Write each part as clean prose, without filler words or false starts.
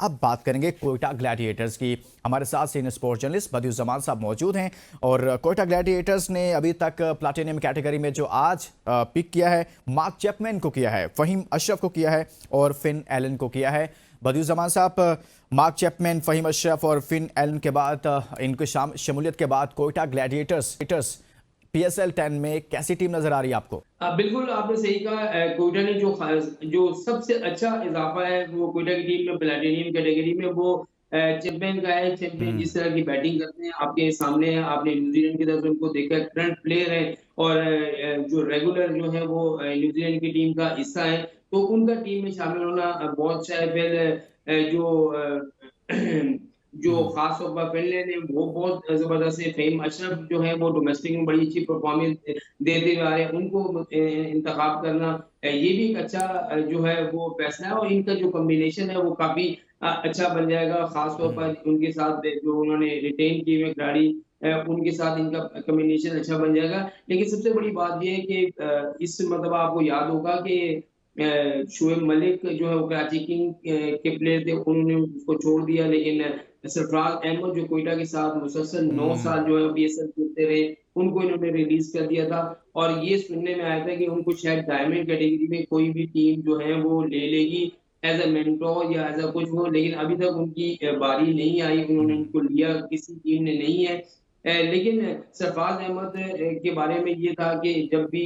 अब बात करेंगे कोयटा ग्लैडिएटर्स की। हमारे साथ सीनियर स्पोर्ट्स जर्नलिस्ट बदियुज़्ज़मान साहब मौजूद हैं और कोयटा ग्लैडिएटर्स ने अभी तक प्लैटिनम कैटेगरी में जो आज पिक किया है, मार्क चैपमैन को किया है, फ़हीम अशरफ को किया है और फिन एलन को किया है। बदियुज़्ज़मान साहब, मार्क चैपमैन, फ़हीम अशरफ और फिन एलन के बाद, इनकी शमूलियत के बाद कोयटा ग्लैडिएटर्स PSL 10 में कैसी टीम नजर आ रही है आपको? बिल्कुल आपने सही कहा। कोयटा ने जो सबसे अच्छा इजाफा है वो कोयटा की टीम में प्लैटिनियम कैटेगरी में वो चैंपियन का है। चैंपियन हम्म। जिस तरह की बैटिंग करते हैं आपके सामने है, आपने न्यूजीलैंड की तरफ से उनको देखा है, करंट प्लेयर है और जो रेगुलर जो है वो न्यूजीलैंड की टीम का हिस्सा है, तो उनका टीम में शामिल होना बहुत अच्छा है। फिर जो हम्म। खास तौर पर फिनलैंड ने वो बहुत ज़बरदस्त है। फ़हीम अशरफ जो है वो डोमेस्टिक में बड़ी अच्छी परफ़ॉर्मेंस देते हुए आ रहे हैं। उनको इंतख़ाब करना ये भी एक अच्छा जो है वो फ़ैसला है और इनका जो कॉम्बिनेशन है वो काफ़ी अच्छा बन जाएगा। खास तौर हम्म। पर उनके साथ जो उन्होंने रिटेन किए हुए खिलाड़ी उनके साथ इनका कॉम्बिनेशन अच्छा बन जाएगा। लेकिन सबसे बड़ी बात ये है कि इस मतलब आपको याद होगा कि शोएब मलिक जो है वो कराची किंग के प्लेयर थे, उन्होंने उसको छोड़ दिया। लेकिन सरफराज अहमद जो कोयटा के साथ मुसलसल 9 हम्म। साल जो है बीएसएल खेलते रहे, उनको इन्होंने रिलीज़ कर दिया था और ये सुनने में आया था कि उनको शायद डायमंड कैटेगरी में कोई भी टीम जो है वो ले लेगी एज़ अ मेंटर या एज़ अ कुछ हो, लेकिन अभी तक उनकी बारी नहीं आई, उन्होंने हम्म। उनको लिया किसी टीम ने नहीं है। लेकिन सरफराज अहमद के बारे में ये था कि जब भी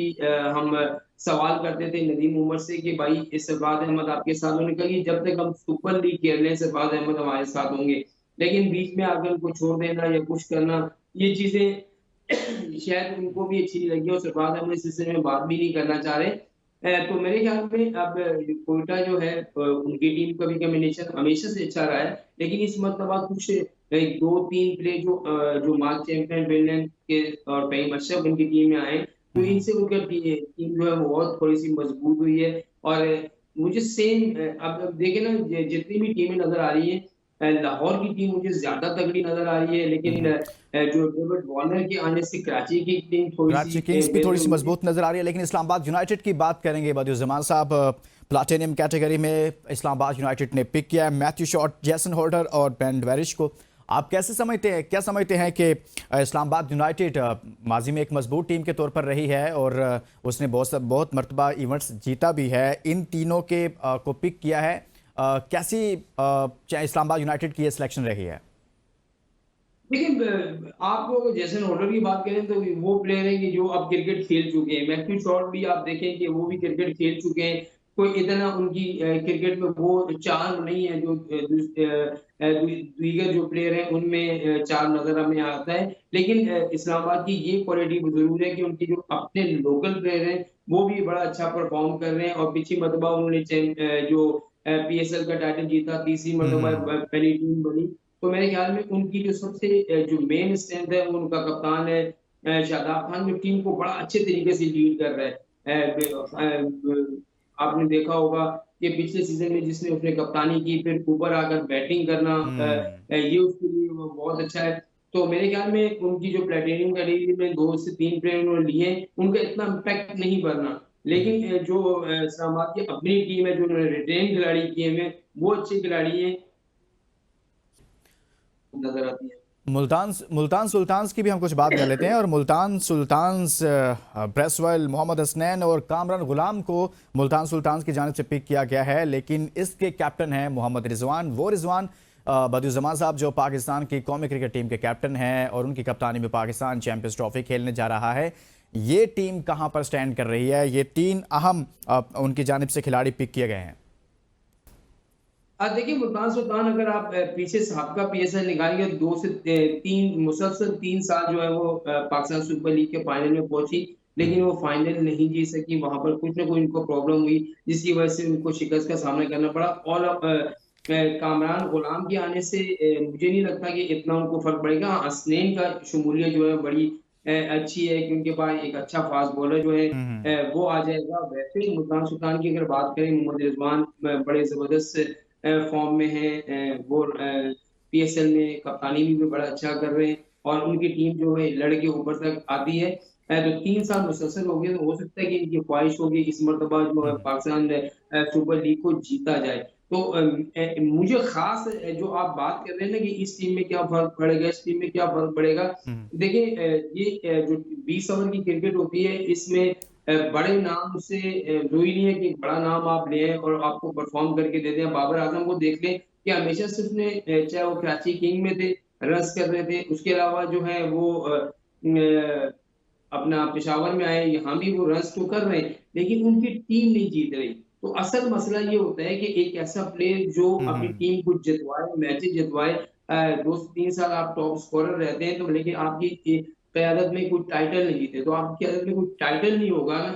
हम सवाल करते थे नदीम उमर से कि भाई ये सरफराज अहमद आपके साथ, उन्होंने कहा कि जब तक हम सुपर लीग खेल रहे हैं सरफराज अहमद हमारे साथ होंगे। लेकिन बीच में आकर उनको छोड़ देना या कुछ करना, ये चीज़ें शायद उनको भी अच्छी नहीं लगी और सरफराज अहमद इस सिलसिले में बात भी नहीं करना चाह रहे। तो मेरे ख्याल में अब कोयटा जो है उनकी टीम का भी कॉम्बिनेशन हमेशा से अच्छा रहा है। लेकिन इस मर्तबा कुछ 2-3 प्लेयर जो मार्क चैंपियन विलियन के और फ़हीम अशरफ उनकी टीम में आए, तो हम्म। इनसे उनका टीम जो है वो और थोड़ी-सी मजबूत हुई है और मुझे सेम अब देखिए ना जितनी भी टीमें नज़र आ रही हैं, लाहौर की टीम मुझे ज़्यादा तगड़ी नज़र आ रही है, लेकिन हम्म। जो डेविड वार्नर के आने से कराची की टीम थोड़ी-सी कराची किंग्स भी थोड़ी बेहतर सी हुई है। मजबूत नजर आ रही है, लेकिन इस्लामाबाद यूनाइटेड की बात करेंगे बदियुज़्ज़मान साहब। प्लैटिनम कैटेगरी में इस्लामाबाद यूनाइटेड ने पिक किया है मैथ्यू शॉट, जैसन होल्डर और बेन वेरिश को। आप कैसे समझते हैं, क्या समझते हैं कि इस्लामाबाद यूनाइटेड माजी में एक मजबूत टीम के तौर पर रही है और उसने बहुत मरतबा इवेंट्स जीता भी है, इन तीनों के को पिक किया है। कैसी इस्लामाबाद यूनाइटेड की ये सिलेक्शन रही है? देखिए आप लोग जैसन होल्डर की बात करें तो वो प्लेयर हैं कि जो अब क्रिकेट खेल चुके हैं। मैथ्यू शॉट भी आप देखें कि वो भी क्रिकेट खेल चुके हैं। कोई इतना उनकी क्रिकेट में वो चार्म नहीं है जो दीगर जो प्लेयर हैं उनमें चार्म नज़र हमें आता है। लेकिन इस्लामाबाद की ये क्वालिटी ज़रूर है कि उनके जो अपने लोकल प्लेयर हैं, वो भी बड़ा अच्छा परफ़ॉर्म कर रहे हैं और पिछली मर्तबा उन्होंने जो PSL का टाइटल जीता, तीसरी मर्तबा हम्म। पहली टीम बनी। तो मेरे ख्याल में उनकी जो सबसे जो मेन स्ट्रेंथ है वो उनका कप्तान है शादाब खान, जो टीम को बड़ा अच्छे तरीके से लीड कर रहा है। आपने देखा होगा कि पिछले सीज़न में जिसने उसने कप्तानी की फिर ऊपर आकर बैटिंग करना हम्म। ये उसके लिए वो बहुत अच्छा है। तो मेरे ख्याल में उनकी जो प्लैटिनम कैटेगरी में 2 से 3 प्लेयर उन्होंने लिए हैं, उनका इतना इम्पैक्ट नहीं पड़ना। हम्म। लेकिन जो इस्लामाबाद की अपनी टीम है, जो उन्होंने रिटेन खिलाड़ी किए हुए हैं, वो अच्छे खिलाड़ी हैं, नज़र आती है। मुल्तान मुल्तान सुल्तान्स की भी हम कुछ बात कर लेते हैं और मुल्तान सुल्तान्स ब्रेसवेल, मोहम्मद हसनैन और कामरान गुलाम को मुल्तान सुल्तान्स की जानिब से पिक किया गया है, लेकिन इसके कैप्टन हैं मोहम्मद रिजवान। वो रिजवान बदियुज़्ज़मान साहब जो पाकिस्तान की कौमी क्रिकेट टीम के कैप्टन हैं और उनकी कप्तानी में पाकिस्तान चैंपियंस ट्रॉफी खेलने जा रहा है। ये टीम कहाँ पर स्टैंड कर रही है? ये 3 अहम उनकी जानिब से खिलाड़ी पिक किए गए हैं। देखिए मुल्तान सुल्तान अगर आप पीछे साहब पीएसएल निकालिए 2 से 3 मुसलसल 3 साल जो है वो पाकिस्तान सुपर लीग के फाइनल में पहुंची, लेकिन हम्म। वो फाइनल नहीं जीत सकी। वहां पर कुछ ना कुछ उनको प्रॉब्लम हुई जिसकी वजह से उनको शिकस्त का सामना करना पड़ा और कामरान गुलाम के आने से मुझे नहीं लगता कि इतना उनको फर्क पड़ेगा। हाँ, हसनैन का शमूलियत जो है बड़ी अच्छी है कि उनके पास एक अच्छा फास्ट बॉलर जो है हम्म। वो आ जाएगा। वैसे मुल्तान सुल्तान की अगर बात करें, मोहम्मद रिजवान बड़े जबरदस्त फॉर्म में हैं। वो पीएसएल में कप्तानी भी बड़ा अच्छा कर रहे हैं और उनकी टीम जो है लड़ के ऊपर तक आती है। तो 3 साल मुसलसल हो गए, तो हो सकता है कि इनकी ख्वाहिश होगी इस मर्तबा जो है हम्म। पाकिस्तान सुपर लीग को जीता जाए। तो मुझे खास जो आप बात कर रहे हैं ना कि इस टीम में क्या फ़र्क पड़ेगा, इस टीम में क्या फ़र्क पड़ेगा। हम्म। देखिए ये जो 20 ओवर की क्रिकेट होती है इसमें बड़े नाम से ज़रूरी नहीं है कि एक बड़ा नाम आप ले आएँ और आपको परफ़ॉर्म करके दे दें। बाबर आज़म को देख लें कि हमेशा से उसने चाहे वो कराची किंग में थे, रन्स कर रहे थे। उसके अलावा जो है वो अपना पेशावर में आए, यहाँ भी वो रन्स तो कर रहे हैं, लेकिन उनकी टीम नहीं जीत रही। तो असल मसला ये होता है कि एक ऐसा प्लेयर जो अपनी हम्म। टीम को जितवाए, मैचेज़ जितवाए 2 से 3 साल आप टॉप स्कोरर रहते हैं, तो लेकिन आपकी क़यादत में कोई टाइटल नहीं जीते, तो आपकी क़यादत में कोई टाइटल नहीं होगा ना,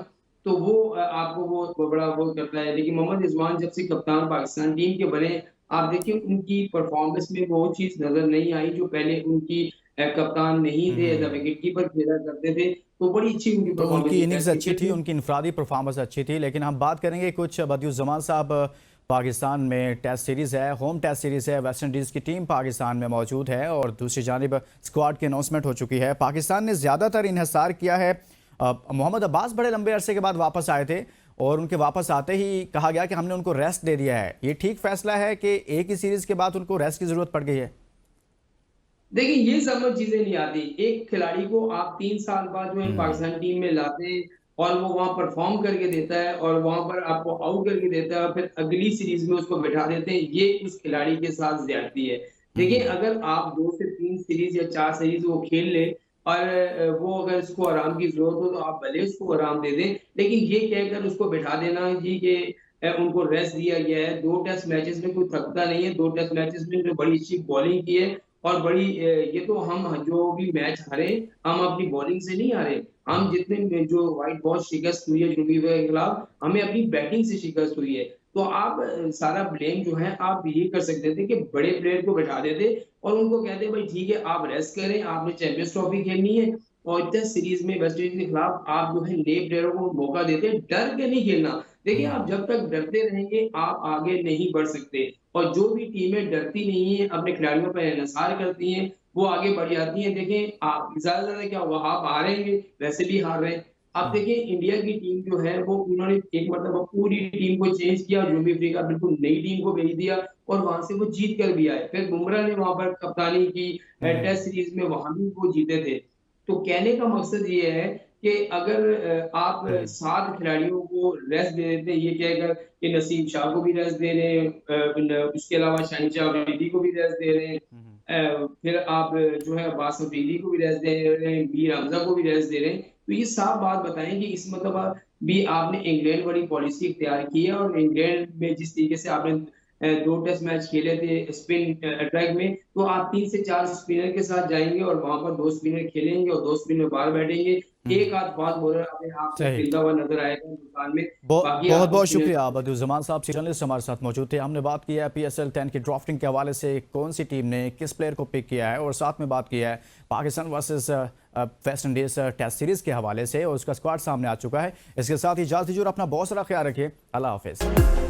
तो वो आपको वो बड़ा वो करता है। लेकिन मोहम्मद रिज़वान जब से कप्तान पाकिस्तान टीम के बने, आप देखिए उनकी परफ़ॉर्मेंस में वो चीज़ नज़र नहीं आई जो पहले उनकी कप्तान नहीं थे, as a hmm. Wicket keeper खेला करते थे, तो बड़ी अच्छी उनकी तो परफ़ॉर्मेंस उनकी थी इनिंग्स टेस्ट अच्छी क्रिकेट थी, में। उनकी इनफरादी परफॉर्मेंस अच्छी थी, लेकिन हम बात करेंगे कुछ बदियुज़्ज़मान साहब, पाकिस्तान में टेस्ट सीरीज़ है, होम टेस्ट सीरीज़ है, वेस्ट इंडीज़ की टीम पाकिस्तान में मौजूद है और दूसरी जानिब स्क्वाड की अनाउंसमेंट हो चुकी है। पाकिस्तान ने ज़्यादातर इन्हिसार किया है। मोहम्मद अब्बास बड़े लंबे अरसे के बाद वापस आए थे और उनके वापस आते ही कहा गया कि हमने उनको रेस्ट दे दिया है। ये ठीक फैसला है कि एक ही सीरीज़ के बाद उनको रेस्ट की ज़रूरत पड़ गई है? देखिए, ये समझ चीज़ें नहीं आती। एक खिलाड़ी को आप 3 साल बाद जो है हम्म। पाकिस्तान टीम में लाते हैं और वो वहाँ परफ़ॉर्म करके देता है और वहाँ पर आपको आउट करके देता है और फिर अगली सीरीज़ में उसको बिठा देते हैं, ये उस खिलाड़ी के साथ ज़्यादती है। देखिए, हम्म। अगर आप 2 से 3 सीरीज़ या 4 सीरीज़ वो खेल ले और वो अगर उसको आराम की ज़रूरत हो, तो आप भले उसको आराम दे दें, लेकिन ये कहकर उसको बिठा देना जी कि उनको रेस्ट दिया गया है। 2 टेस्ट मैचेज़ में कोई थकता नहीं है, 2 टेस्ट मैचेज़ में जो बड़ी अच्छी बॉलिंग की है और बड़ी ये तो हम जो भी मैच हारे, हम अपनी बॉलिंग से नहीं हारे। हम हम्म। जितने में जो व्हाइट बॉल शिकस्त हुई है जिम्बाब्वे के खिलाफ, हमें अपनी बैटिंग से शिकस्त हुई है। तो आप सारा ब्लेम जो है आप ये कर सकते थे कि बड़े प्लेयर को बैठा देते और उनको कहते भाई ठीक है आप रेस्ट करें, आपने चैंपियंस ट्रॉफी खेलनी है और टेस्ट सीरीज़ में वेस्ट इंडीज़ के खिलाफ आप जो है नए प्लेयरों को मौका देते, डर के नहीं खेलना। देखिए आप हम्म। जब तक डरते रहेंगे, आप आगे नहीं बढ़ सकते। और जो भी टीमें डरती नहीं हैं, अपने खिलाड़ियों पर इन्हिसार करती हैं, वो आगे बढ़ जाती हैं। देखें, आप ज़्यादा से ज़्यादा क्या हुआ, आप हारेंगे, वैसे भी हार रहे हैं। आप हम्म। देखिए इंडिया की टीम जो है, वो उन्होंने एक मरतबा पूरी टीम को चेंज किया, जनूबी अफ्रीका बिल्कुल नई टीम को भेज दिया और वहाँ से वो जीत कर भी आए। फिर बुमराह ने वहाँ पर कप्तानी की, हम्म। टेस्ट सीरीज़ में वहाँ भी वो जीते थे। तो कहने का मकसद ये है कि अगर आप हम्म। 7 खिलाड़ियों को रेस्ट दे देते हैं, ये कहकर कि नसीम शाह को भी रेस्ट दे रहे हैं, उसके अलावा शाहिन शाह अफरीदी को भी रेस्ट दे रहे हैं। हम्म। फिर आप जो है अब्बास अफरीदी को भी रेस्ट दे रहे हैं, मीर हमजा को भी रेस्ट दे रहे हैं। तो ये साफ बात बताएं कि इस मरतबा भी आपने इंग्लैंड वाली पॉलिसी इख्तियार की है और इंग्लैंड में जिस तरीके से आपने 2 टेस्ट मैच खेले थे स्पिन अटैक में, तो आप 3 से 4 स्पिनर के साथ जाएँगे और वहाँ पर 2 स्पिनर खेलेंगे और 2 स्पिनर बाहर बैठेंगे। एक हम्म। आध फास्ट बॉलर आपको सही। खेलता हुआ नज़र आएगा हिंदुस्तान में, बाकी बहुत आपको बहुत स्पिनर शुक्रिया बदियुज़्ज़मान साहब, जर्नलिस्ट हमारे साथ मौजूद थे। हमने बात की है PSL 10 की ड्राफ्टिंग के हवाले से, कौन सी टीम ने किस प्लेयर को पिक किया है और साथ में बात की है Pakistan versus West Indies test series के हवाले से और उसका स्क्वाड सामने आ चुका है। इसके साथ ही इजाज़त दीजिए और अपना बहुत सारा ख्याल रखिए। अल्लाह हाफिज़।